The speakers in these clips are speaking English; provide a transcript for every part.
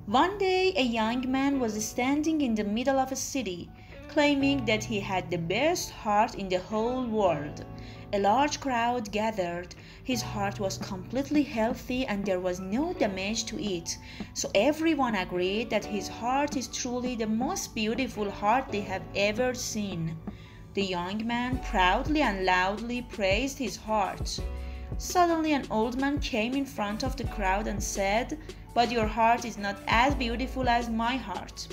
One day, a young man was standing in the middle of a city, claiming that he had the best heart in the whole world. A large crowd gathered. His heart was completely healthy and there was no damage to it. So everyone agreed that his heart is truly the most beautiful heart they have ever seen. The young man proudly and loudly praised his heart. Suddenly an old man came in front of the crowd and said, "But your heart is not as beautiful as my heart."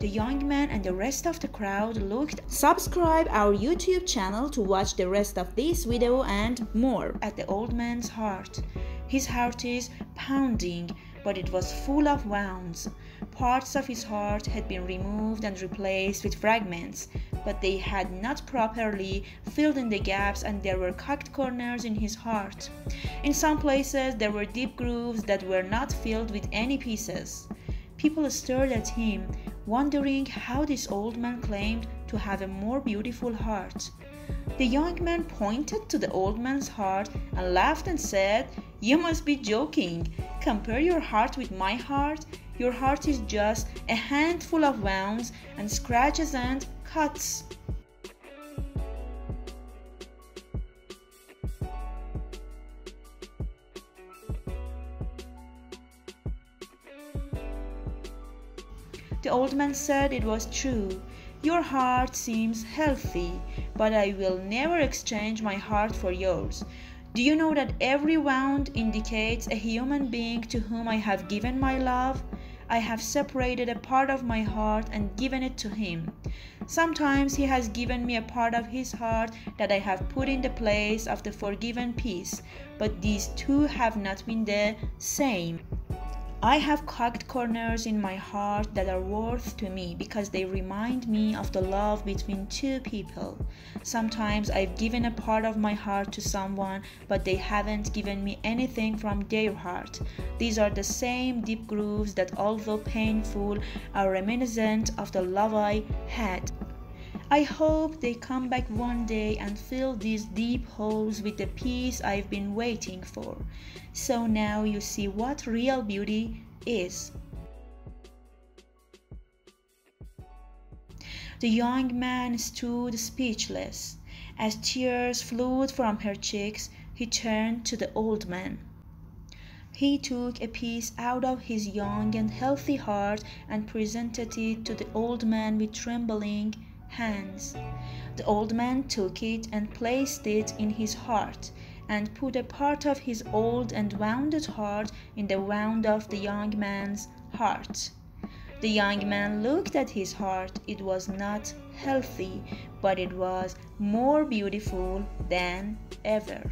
The young man and the rest of the crowd looked. Subscribe our YouTube channel to watch the rest of this video and more. At the old man's heart. His heart is pounding, but it was full of wounds. Parts of his heart had been removed and replaced with fragments, but they had not properly filled in the gaps and there were cracked corners in his heart. In some places there were deep grooves that were not filled with any pieces. People stared at him, wondering how this old man claimed to have a more beautiful heart. The young man pointed to the old man's heart and laughed and said, "You must be joking. Compare your heart with my heart. Your heart is just a handful of wounds and scratches and cuts." The old man said it was true. "Your heart seems healthy, but I will never exchange my heart for yours. Do you know that every wound indicates a human being to whom I have given my love? I have separated a part of my heart and given it to him. Sometimes he has given me a part of his heart that I have put in the place of the forgiven piece, but these two have not been the same. I have cracked corners in my heart that are worth to me because they remind me of the love between two people. Sometimes I've given a part of my heart to someone, but they haven't given me anything from their heart. These are the same deep grooves that, although painful, are reminiscent of the love I had. I hope they come back one day and fill these deep holes with the peace I've been waiting for. So now you see what real beauty is." The young man stood speechless. As tears flowed from her cheeks, he turned to the old man. He took a piece out of his young and healthy heart and presented it to the old man with trembling hands. The old man took it and placed it in his heart, and put a part of his old and wounded heart in the wound of the young man's heart. The young man looked at his heart. It was not healthy, but it was more beautiful than ever.